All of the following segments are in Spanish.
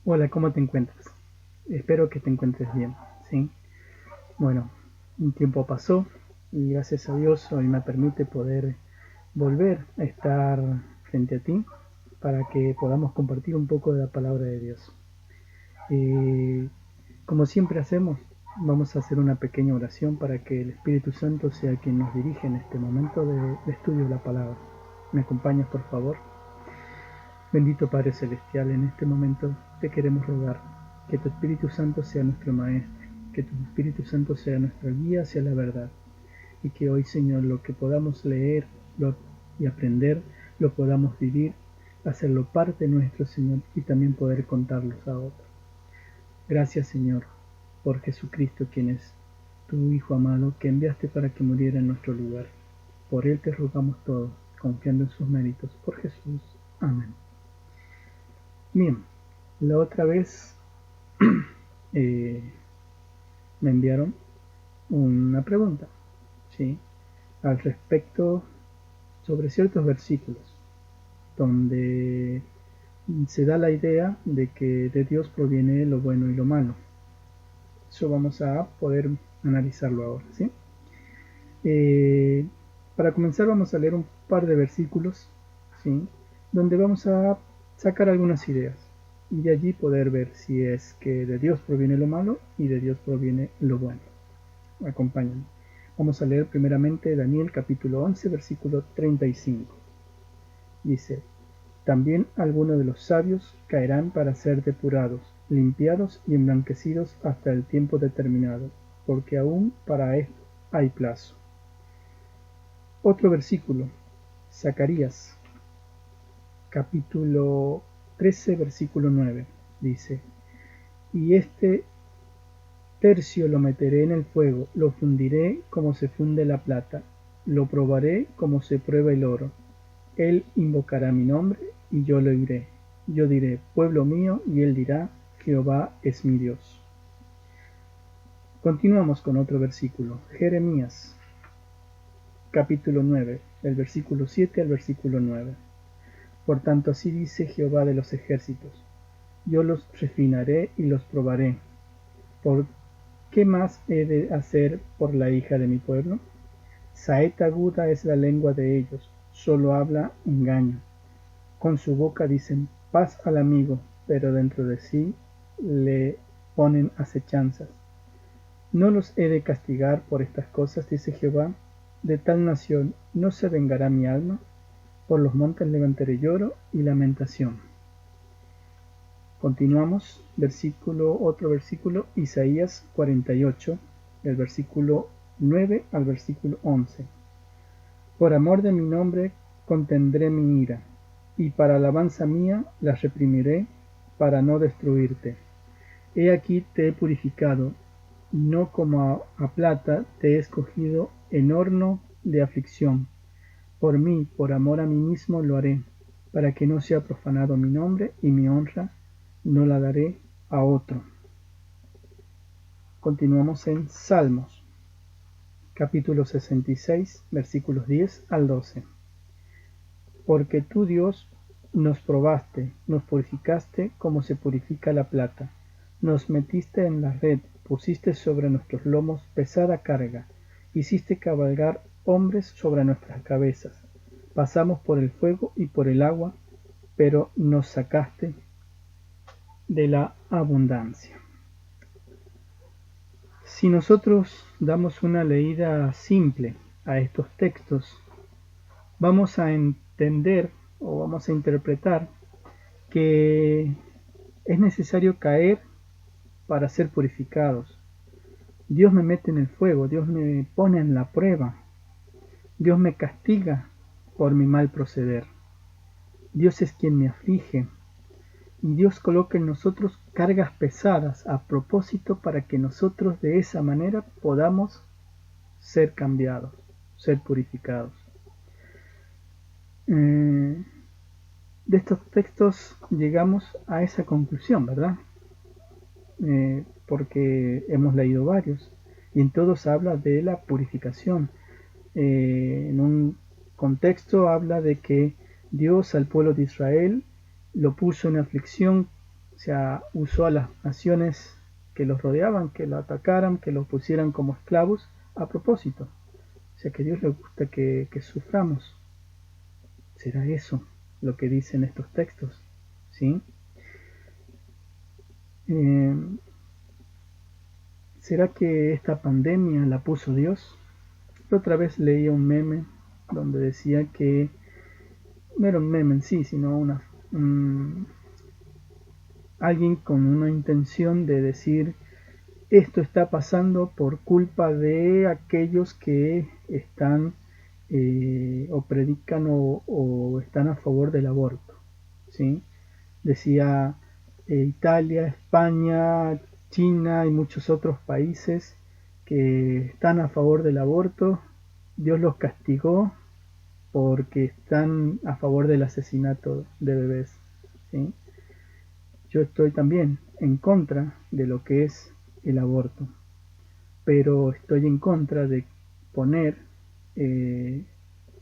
Hola, ¿cómo te encuentras? Espero que te encuentres bien, ¿sí? Bueno, un tiempo pasó y gracias a Dios hoy me permite poder volver a estar frente a ti para que podamos compartir un poco de la palabra de Dios. Eh, Como siempre hacemos, vamos a hacer una pequeña oración para que el Espíritu Santo sea quien nos dirige en este momento de estudio de la palabra. ¿Me acompañas, por favor? Bendito Padre Celestial, en este momento te queremos rogar que tu Espíritu Santo sea nuestro Maestro, que tu Espíritu Santo sea nuestra guía hacia la verdad, y que hoy, Señor, lo que podamos leer y aprender, lo podamos vivir, hacerlo parte nuestro, Señor, y también poder contarlos a otros. Gracias, Señor, por Jesucristo, quien es tu Hijo amado, que enviaste para que muriera en nuestro lugar. Por Él te rogamos todo, confiando en sus méritos. Por Jesús. Amén. Bien, la otra vez eh, me enviaron una pregunta, ¿sí? Al respecto sobre ciertos versículos donde se da la idea de que de Dios proviene lo bueno y lo malo. Eso vamos a poder analizarlo ahora, ¿sí? Eh, para comenzar vamos a leer un par de versículos, ¿sí? Donde vamos a sacar algunas ideas y de allí poder ver si es que de Dios proviene lo malo y de Dios proviene lo bueno. Acompáñenme. Vamos a leer primeramente Daniel capítulo 11, versículo 35. Dice, también algunos de los sabios caerán para ser depurados, limpiados y emblanquecidos hasta el tiempo determinado, porque aún para esto hay plazo. Otro versículo, Zacarías capítulo 13, versículo 9, dice, y este tercio lo meteré en el fuego, lo fundiré como se funde la plata, lo probaré como se prueba el oro. Él invocará mi nombre y yo lo oiré. Yo diré, pueblo mío, y él dirá, Jehová es mi Dios. Continuamos con otro versículo, Jeremías capítulo 9, el versículo 7 al versículo 9. Por tanto así dice Jehová de los ejércitos, yo los refinaré y los probaré. ¿Por qué más he de hacer por la hija de mi pueblo? Saeta aguda es la lengua de ellos, solo habla engaño. Con su boca dicen paz al amigo, pero dentro de sí le ponen acechanzas. ¿No los he de castigar por estas cosas? Dice Jehová. De tal nación no se vengará mi alma. Por los montes levantaré lloro y lamentación. Continuamos, otro versículo, Isaías 48, del versículo 9 al versículo 11. Por amor de mi nombre contendré mi ira, y para alabanza mía las reprimiré, para no destruirte. He aquí te he purificado, y no como a plata te he escogido en horno de aflicción. Por mí, por amor a mí mismo lo haré, para que no sea profanado mi nombre, y mi honra no la daré a otro. Continuamos en Salmos, capítulo 66, versículos 10 al 12. Porque tú, Dios, nos probaste, nos purificaste como se purifica la plata. Nos metiste en la red, pusiste sobre nuestros lomos pesada carga, hiciste cabalgar hombres sobre nuestras cabezas. Pasamos por el fuego y por el agua, pero nos sacaste de la abundancia. Si nosotros damos una leída simple a estos textos, vamos a entender o vamos a interpretar que es necesario caer para ser purificados. Dios me mete en el fuego, Dios me pone en la prueba, Dios me castiga por mi mal proceder. Dios es quien me aflige y Dios coloca en nosotros cargas pesadas a propósito para que nosotros de esa manera podamos ser cambiados, ser purificados. De estos textos llegamos a esa conclusión, ¿verdad? Porque hemos leído varios y en todos habla de la purificación. En un contexto habla de que Dios al pueblo de Israel lo puso en aflicción O sea, usó a las naciones que los rodeaban, que lo atacaran, que los pusieran como esclavos a propósito. O sea, que a Dios le gusta que suframos. ¿Será eso lo que dicen estos textos? ¿Sí? Eh, ¿Será que esta pandemia la puso Dios? Yo otra vez leía un meme donde decía que no era un meme en sí, sino alguien con una intención de decir esto está pasando por culpa de aquellos que están o predican o están a favor del aborto, ¿sí? Decía Italia, España, China y muchos otros países que están a favor del aborto. Dios los castigó porque están a favor del asesinato de bebés, ¿sí? Yo estoy también en contra de lo que es el aborto, pero estoy en contra de poner, de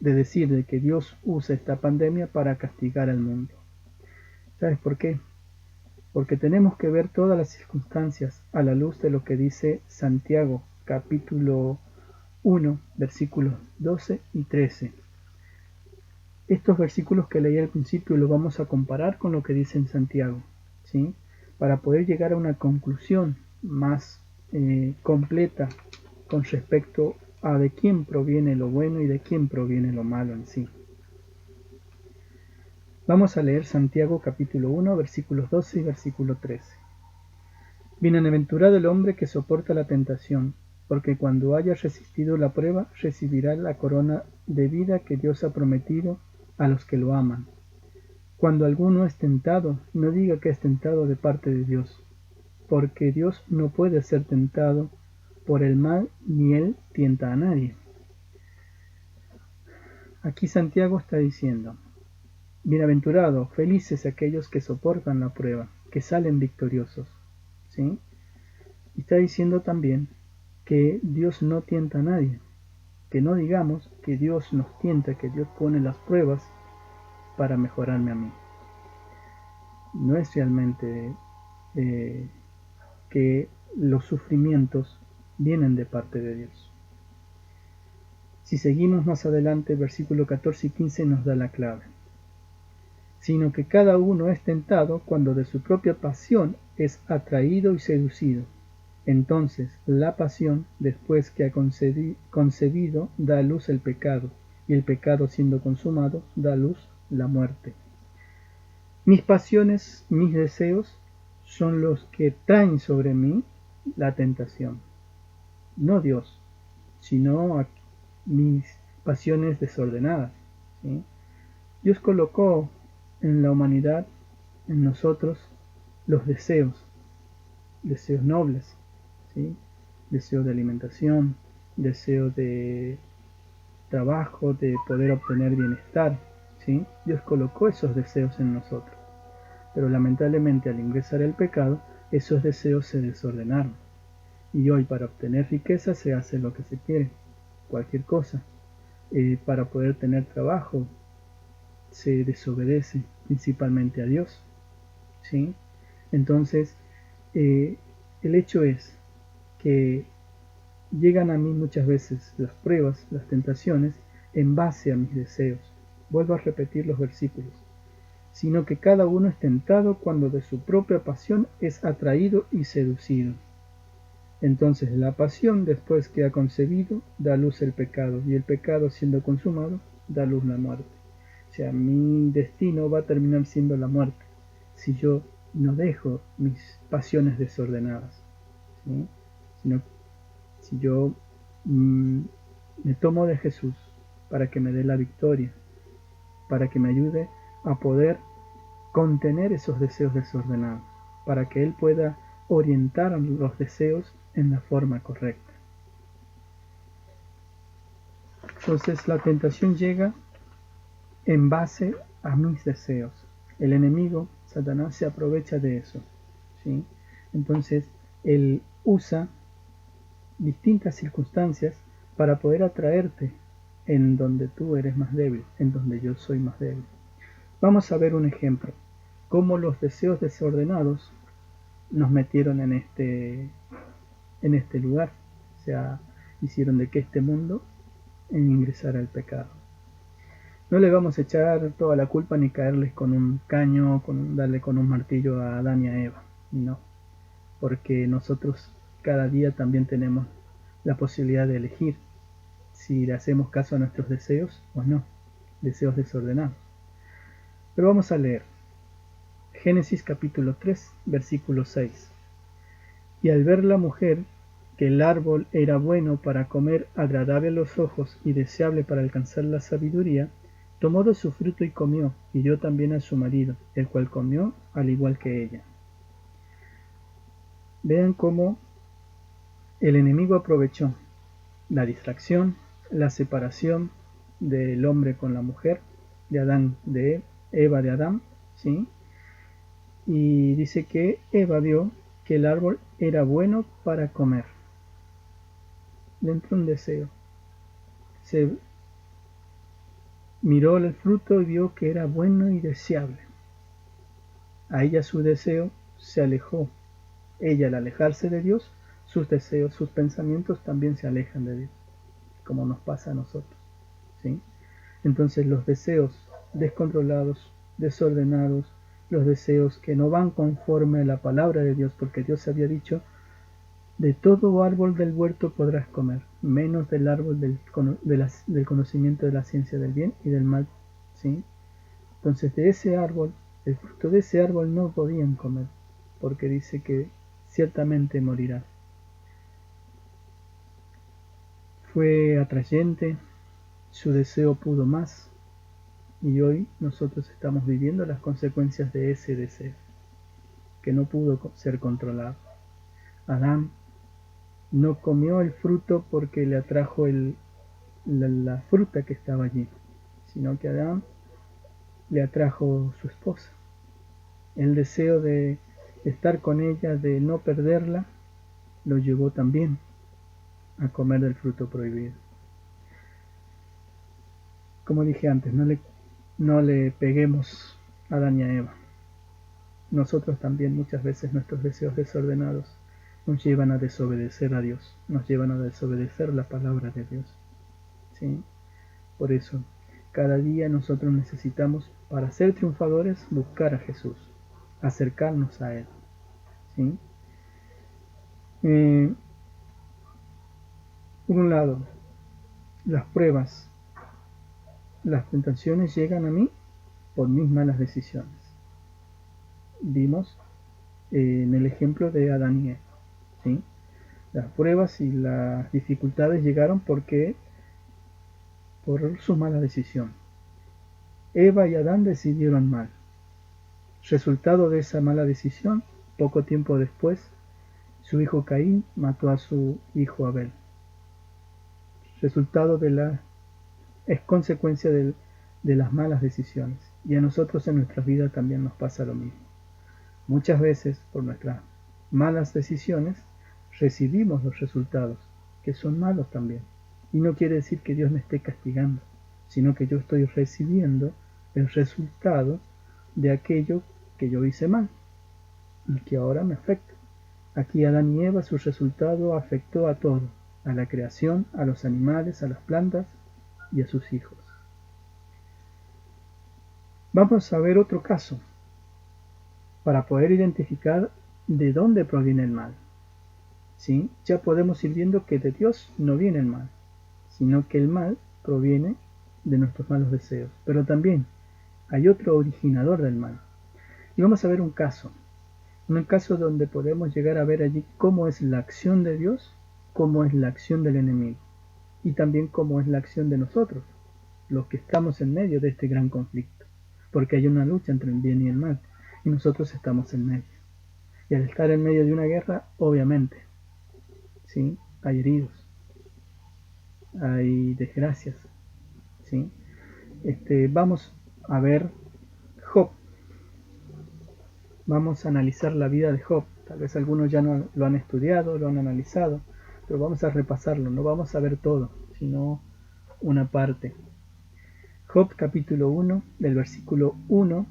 decir de que Dios usa esta pandemia para castigar al mundo. ¿Sabes por qué? Porque tenemos que ver todas las circunstancias a la luz de lo que dice Santiago, capítulo 1, versículos 12 y 13. Estos versículos que leí al principio los vamos a comparar con lo que dice en Santiago, ¿sí? Para poder llegar a una conclusión más completa con respecto a de quién proviene lo bueno y de quién proviene lo malo en sí. Vamos a leer Santiago capítulo 1, versículos 12 y versículo 13. Bienaventurado el hombre que soporta la tentación, porque cuando haya resistido la prueba, recibirá la corona de vida que Dios ha prometido a los que lo aman. Cuando alguno es tentado, no diga que es tentado de parte de Dios, porque Dios no puede ser tentado por el mal, ni él tienta a nadie. Aquí Santiago está diciendo, bienaventurados, felices aquellos que soportan la prueba, que salen victoriosos, ¿sí? Y está diciendo también que Dios no tienta a nadie, que no digamos que Dios nos tienta, que Dios pone las pruebas para mejorarme a mí. No es realmente que los sufrimientos vienen de parte de Dios. Si seguimos más adelante, versículo 14 y 15 nos da la clave. Sino que cada uno es tentado cuando de su propia pasión es atraído y seducido. Entonces la pasión, después que ha concebido, da a luz el pecado, y el pecado siendo consumado, da a luz la muerte. Mis pasiones, mis deseos, son los que traen sobre mí la tentación. No Dios, sino mis pasiones desordenadas, ¿sí? Dios colocó en la humanidad, en nosotros, los deseos nobles, ¿sí? Deseo de alimentación, deseo de trabajo, de poder obtener bienestar, ¿sí? Dios colocó esos deseos en nosotros, pero lamentablemente al ingresar el pecado, esos deseos se desordenaron. Y hoy para obtener riqueza se hace lo que se quiere, cualquier cosa. Para poder tener trabajo se desobedece principalmente a Dios, ¿sí? Entonces, el hecho es que llegan a mí muchas veces las pruebas, las tentaciones, en base a mis deseos. Vuelvo a repetir los versículos. Sino que cada uno es tentado cuando de su propia pasión es atraído y seducido. Entonces la pasión, después que ha concebido, da a luz el pecado, y el pecado, siendo consumado, da a luz la muerte. O sea, mi destino va a terminar siendo la muerte, si yo no dejo mis pasiones desordenadas, ¿sí? Si yo me tomo de Jesús para que me dé la victoria, para que me ayude a poder contener esos deseos desordenados, para que Él pueda orientar los deseos en la forma correcta. Entonces la tentación llega en base a mis deseos. El enemigo, Satanás, se aprovecha de eso, ¿sí? Entonces él usa distintas circunstancias para poder atraerte en donde tú eres más débil, en donde yo soy más débil. Vamos a ver un ejemplo. cómo los deseos desordenados nos metieron en este lugar. O sea, hicieron de que este mundo ingresara el pecado. No le vamos a echar toda la culpa ni caerles con un caño, darle con un martillo a Adán y a Eva. No, porque nosotros cada día también tenemos la posibilidad de elegir si le hacemos caso a nuestros deseos o no, deseos desordenados. Pero vamos a leer Génesis capítulo 3, versículo 6. Y al ver la mujer que el árbol era bueno para comer, agradable a los ojos y deseable para alcanzar la sabiduría, tomó de su fruto y comió, y dio también a su marido, el cual comió al igual que ella. Vean cómo el enemigo aprovechó la distracción, la separación del hombre con la mujer, de Adán, de Eva de Adán, ¿sí? Y dice que Eva vio que el árbol era bueno para comer. Le entró un deseo. Se miró el fruto y vio que era bueno y deseable. A ella su deseo se alejó. Ella, al alejarse de Dios, sus deseos, sus pensamientos también se alejan de Dios, como nos pasa a nosotros, ¿sí? Entonces los deseos descontrolados, desordenados, los deseos que no van conforme a la palabra de Dios, porque Dios había dicho, de todo árbol del huerto podrás comer, menos del árbol del conocimiento de la ciencia del bien y del mal, ¿sí? Entonces de ese árbol, el fruto de ese árbol no podían comer, porque dice que ciertamente morirá. Fue atrayente, su deseo pudo más, y hoy nosotros estamos viviendo las consecuencias de ese deseo, que no pudo ser controlado. Adán no comió el fruto porque le atrajo la fruta que estaba allí, sino que Adán le atrajo su esposa. El deseo de estar con ella, de no perderla, lo llevó también a comer del fruto prohibido. Como dije antes, no le peguemos a Adán y a Eva. Nosotros también muchas veces nuestros deseos desordenados nos llevan a desobedecer a Dios, nos llevan a desobedecer la palabra de Dios, ¿sí? Por eso, cada día nosotros necesitamos, para ser triunfadores, buscar a Jesús, acercarnos a Él, ¿sí? Por un lado, las pruebas, las tentaciones llegan a mí por mis malas decisiones. Vimos en el ejemplo de Adán y Eva, ¿sí? Las pruebas y las dificultades llegaron por su mala decisión. Eva y Adán decidieron mal. Resultado de esa mala decisión, poco tiempo después, su hijo Caín mató a su hijo Abel. Resultado es consecuencia de las malas decisiones. Y a nosotros en nuestras vidas también nos pasa lo mismo. Muchas veces, por nuestras malas decisiones, recibimos los resultados, que son malos también. Y no quiere decir que Dios me esté castigando, sino que yo estoy recibiendo el resultado de aquello que yo hice mal y que ahora me afecta. Aquí Adán y Eva, su resultado afectó a todo, a la creación, a los animales, a las plantas y a sus hijos. Vamos a ver otro caso para poder identificar de dónde proviene el mal. ¿Sí? Ya podemos ir viendo que de Dios no viene el mal, sino que el mal proviene de nuestros malos deseos. Pero también hay otro originador del mal. Y vamos a ver un caso donde podemos llegar a ver allí cómo es la acción de Dios, cómo es la acción del enemigo, y también cómo es la acción de nosotros, los que estamos en medio de este gran conflicto, porque hay una lucha entre el bien y el mal, y nosotros estamos en medio. Y al estar en medio de una guerra, obviamente, ¿sí? Hay heridos, hay desgracias, ¿sí? Vamos a ver Job. Vamos a analizar la vida de Job. Tal vez algunos ya no lo han estudiado, lo han analizado, pero vamos a repasarlo. No vamos a ver todo, sino una parte. Job capítulo 1, del versículo 1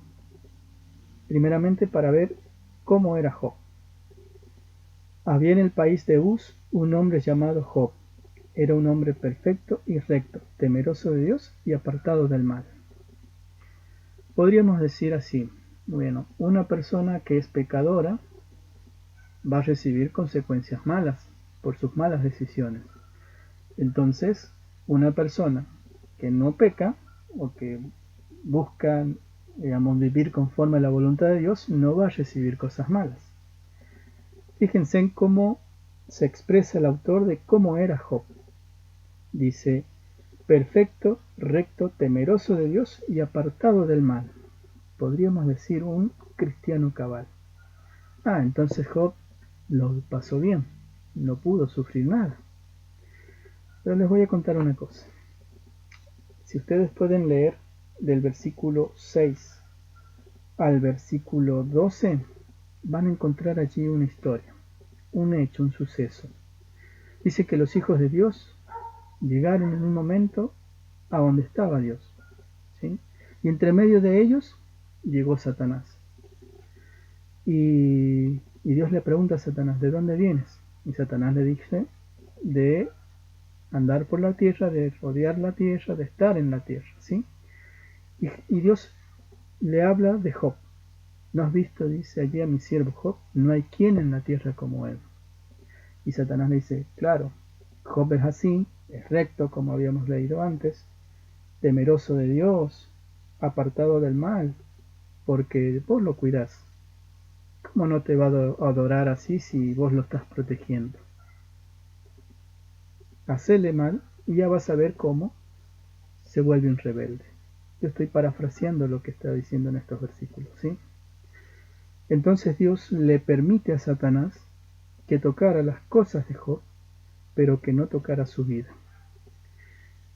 primeramente para ver cómo era Job. Había en el país de Uz un hombre llamado Job. Era un hombre perfecto y recto, temeroso de Dios y apartado del mal. Podríamos decir así, bueno, una persona que es pecadora va a recibir consecuencias malas por sus malas decisiones. Entonces, una persona que no peca o que busca, digamos, vivir conforme a la voluntad de Dios no va a recibir cosas malas. Fíjense en cómo se expresa el autor de cómo era Job. Dice, perfecto, recto, temeroso de Dios y apartado del mal. Podríamos decir un cristiano cabal. Entonces Job lo pasó bien, no pudo sufrir nada. Pero les voy a contar una cosa. Si ustedes pueden leer del versículo 6 al versículo 12, van a encontrar allí una historia, un hecho, un suceso. Dice que los hijos de Dios llegaron en un momento a donde estaba Dios, ¿sí? Y entre medio de ellos llegó Satanás. Y Dios le pregunta a Satanás, ¿de dónde vienes? Y Satanás le dice, de andar por la tierra, de rodear la tierra, de estar en la tierra, ¿sí? Y Dios le habla de Job. ¿No has visto, dice allí a mi siervo Job? No hay quien en la tierra como él. Y Satanás le dice, claro, Job es así, es recto, como habíamos leído antes, temeroso de Dios, apartado del mal, porque vos lo cuidás. ¿Cómo no te va a adorar así si vos lo estás protegiendo? Hacele mal y ya vas a ver cómo se vuelve un rebelde. Yo estoy parafraseando lo que está diciendo en estos versículos, ¿sí? Entonces Dios le permite a Satanás que tocara las cosas de Job, pero que no tocara su vida.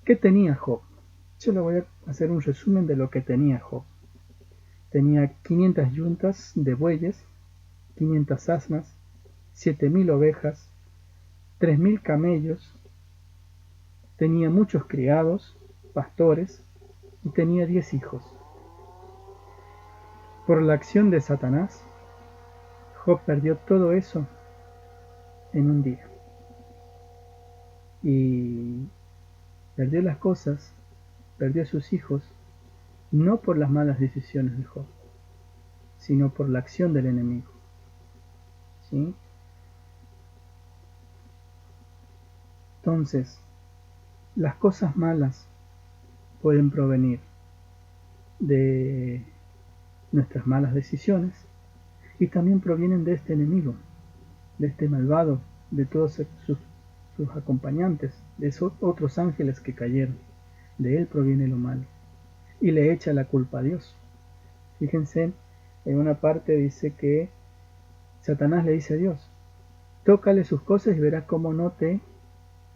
¿Qué tenía Job? Yo le voy a hacer un resumen de lo que tenía Job. Tenía 500 yuntas de bueyes, 500 asnas, 7000 ovejas, 3000 camellos, tenía muchos criados, pastores, y tenía 10 hijos. Por la acción de Satanás, Job perdió todo eso en un día. Y perdió las cosas, perdió a sus hijos, no por las malas decisiones de Job, sino por la acción del enemigo. ¿Sí? Entonces, las cosas malas pueden provenir de nuestras malas decisiones y también provienen de este enemigo, de este malvado, de todos sus acompañantes, de esos otros ángeles que cayeron. De él proviene lo malo y le echa la culpa a Dios. Fíjense, en una parte dice que Satanás le dice a Dios, tócale sus cosas y verás cómo no te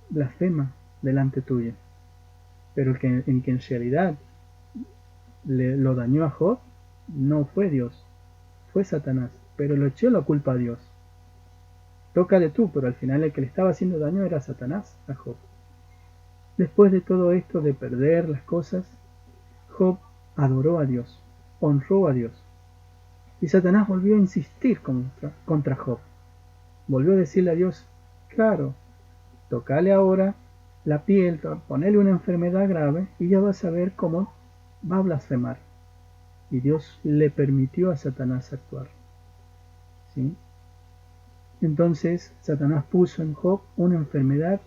blasfema delante tuyo. Pero en que en realidad lo dañó a Job no fue Dios, fue Satanás, pero le echó la culpa a Dios. Tócale tú, pero al final el que le estaba haciendo daño era Satanás a Job. Después de todo esto de perder las cosas, Job adoró a Dios, honró a Dios. Y Satanás volvió a insistir contra Job. Volvió a decirle a Dios, claro, tocale ahora la piel, ponele una enfermedad grave y ya vas a ver cómo va a blasfemar. Y Dios le permitió a Satanás actuar. ¿Sí? Entonces Satanás puso en Job una enfermedad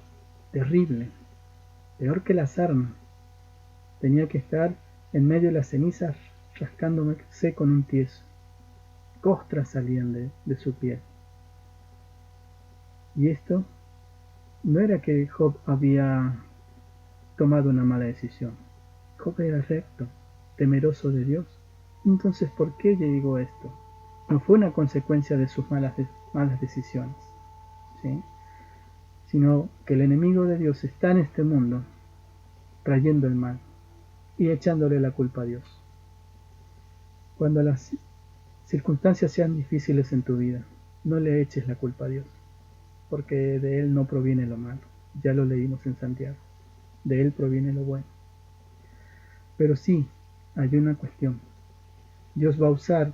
terrible, peor que la sarna. Tenía que estar en medio de las cenizas rascándose con un tieso. Costras salían de su piel. Y esto no era que Job había tomado una mala decisión. Job era recto, temeroso de Dios. Entonces, ¿por qué le digo esto? No fue una consecuencia de sus malas decisiones, ¿sí? Sino que el enemigo de Dios está en este mundo trayendo el mal y echándole la culpa a Dios. Cuando las circunstancias sean difíciles en tu vida, no le eches la culpa a Dios, porque de Él no proviene lo malo. Ya lo leímos en Santiago. De Él proviene lo bueno. Pero sí, hay una cuestión. Dios va a usar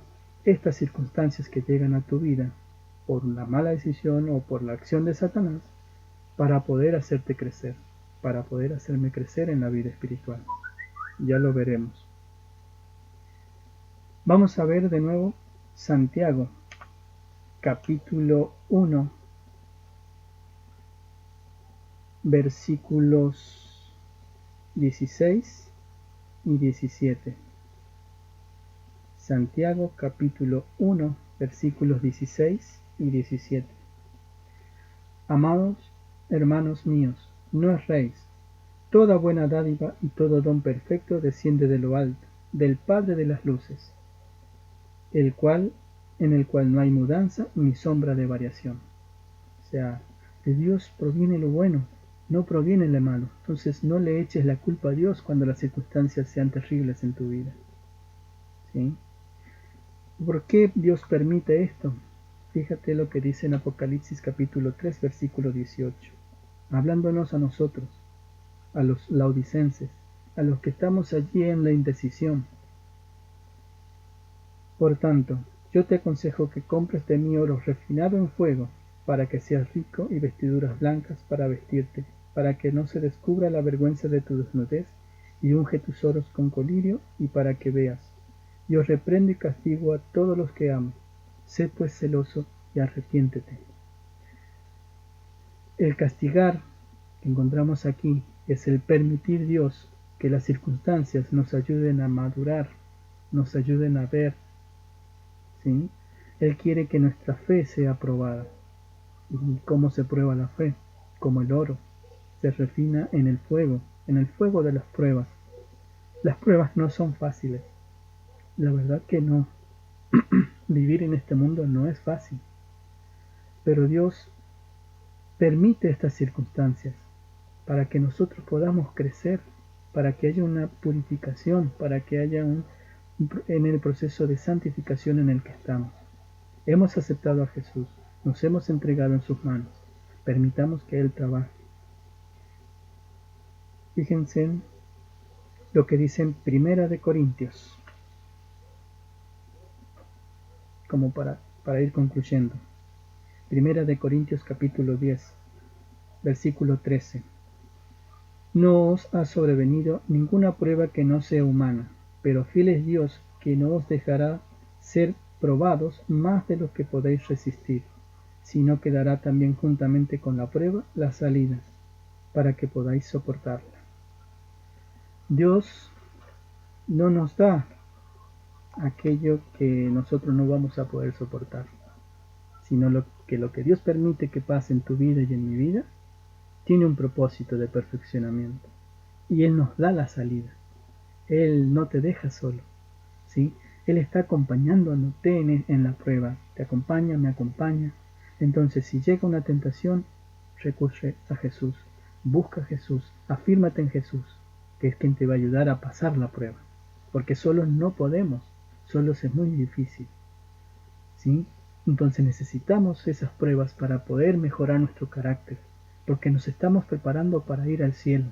estas circunstancias que llegan a tu vida por una mala decisión o por la acción de Satanás para poder hacerte crecer, para poder hacerme crecer en la vida espiritual. Ya lo veremos. Vamos a ver de nuevo Santiago, capítulo 1, versículos 16 y 17. Santiago, capítulo 1, versículos 16 y 17. Amados hermanos míos, no erréis. Toda buena dádiva y todo don perfecto desciende de lo alto, del Padre de las luces, en el cual no hay mudanza ni sombra de variación. O sea, de Dios proviene lo bueno, no proviene lo malo. Entonces no le eches la culpa a Dios cuando las circunstancias sean terribles en tu vida. ¿Sí? ¿Por qué Dios permite esto? Fíjate lo que dice en Apocalipsis capítulo 3, versículo 18, hablándonos a nosotros, a los laodicenses, a los que estamos allí en la indecisión. Por tanto, yo te aconsejo que compres de mí oro refinado en fuego, para que seas rico, y vestiduras blancas para vestirte, para que no se descubra la vergüenza de tu desnudez, y unge tus oros con colirio, y para que veas. Yo reprendo y castigo a todos los que amo. Sé pues celoso y arrepiéntete. El castigar que encontramos aquí es el permitir Dios que las circunstancias nos ayuden a madurar, nos ayuden a ver, ¿sí? Él quiere que nuestra fe sea probada. ¿Y cómo se prueba la fe? Como el oro, se refina en el fuego de las pruebas. Las pruebas no son fáciles, la verdad que no. Vivir en este mundo no es fácil, pero Dios permite estas circunstancias para que nosotros podamos crecer, para que haya una purificación, para que haya en el proceso de santificación en el que estamos. Hemos aceptado a Jesús, nos hemos entregado en sus manos. Permitamos que Él trabaje. Fíjense en lo que dice en Primera de Corintios, como para ir concluyendo. Primera de Corintios capítulo 10, versículo 13. No os ha sobrevenido ninguna prueba que no sea humana, pero fiel es Dios, que no os dejará ser probados más de lo que podéis resistir, sino que dará también juntamente con la prueba la salida, para que podáis soportarla. Dios no nos da aquello que nosotros no vamos a poder soportar, sino lo que Dios permite que pase en tu vida y en mi vida, tiene un propósito de perfeccionamiento. Y Él nos da la salida. Él no te deja solo, ¿sí? Él está acompañándote en la prueba. Te acompaña, me acompaña. Entonces, si llega una tentación, recurre a Jesús. Busca a Jesús. Afírmate en Jesús, que es quien te va a ayudar a pasar la prueba. Porque solos no podemos. Solos es muy difícil, ¿sí? Entonces necesitamos esas pruebas para poder mejorar nuestro carácter, porque nos estamos preparando para ir al cielo.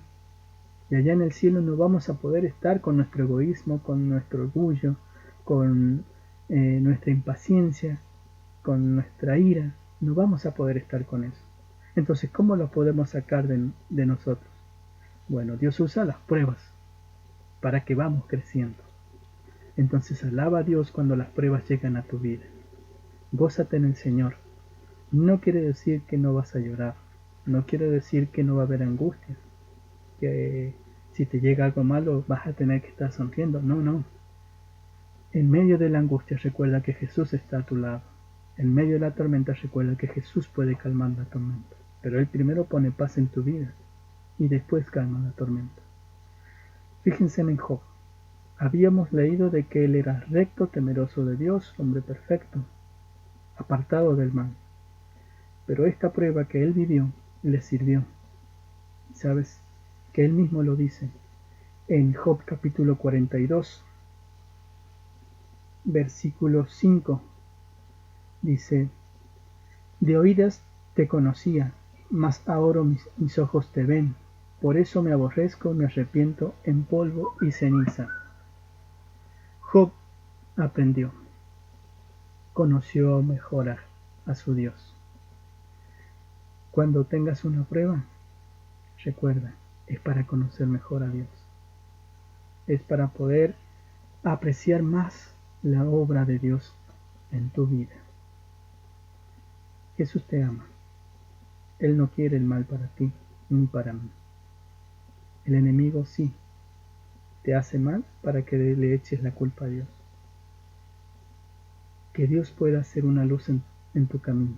Y allá en el cielo no vamos a poder estar con nuestro egoísmo, con nuestro orgullo, con nuestra impaciencia, con nuestra ira. No vamos a poder estar con eso. Entonces, ¿cómo lo podemos sacar de nosotros? Bueno, Dios usa las pruebas para que vamos creciendo. Entonces, alaba a Dios cuando las pruebas llegan a tu vida. Gózate en el Señor. No quiere decir que no vas a llorar. No quiere decir que no va a haber angustia, que si te llega algo malo vas a tener que estar sonriendo. No, no. En medio de la angustia recuerda que Jesús está a tu lado. En medio de la tormenta recuerda que Jesús puede calmar la tormenta. Pero Él primero pone paz en tu vida y después calma la tormenta. Fíjense en Job. Habíamos leído de que él era recto, temeroso de Dios, hombre perfecto, apartado del mal. Pero esta prueba que él vivió le sirvió. ¿Sabes? Que él mismo lo dice en Job capítulo 42, versículo 5. Dice: de oídas te conocía, mas ahora mis ojos te ven. Por eso me aborrezco y me arrepiento en polvo y ceniza. Job aprendió. conoció mejor a su Dios. Cuando tengas una prueba, recuerda, es para conocer mejor a Dios. Es para poder apreciar más la obra de Dios en tu vida. Jesús te ama. Él no quiere el mal para ti ni para mí. El enemigo sí te hace mal para que le eches la culpa a Dios. Que Dios pueda hacer una luz en tu camino.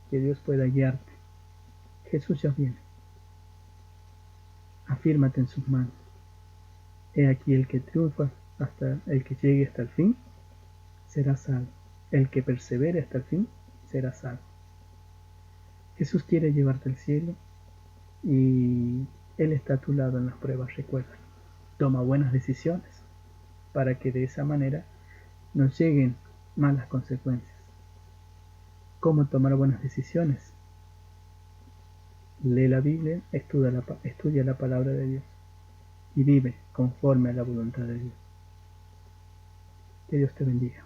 Que Dios pueda guiarte. Jesús ya viene. Afírmate en sus manos. He aquí el que triunfa hasta el que llegue hasta el fin, será salvo. El que persevere hasta el fin, será salvo. Jesús quiere llevarte al cielo y Él está a tu lado en las pruebas, recuerda. Toma buenas decisiones para que de esa manera no lleguen malas consecuencias. ¿Cómo tomar buenas decisiones? Lee la Biblia, estudia la palabra de Dios y vive conforme a la voluntad de Dios. Que Dios te bendiga.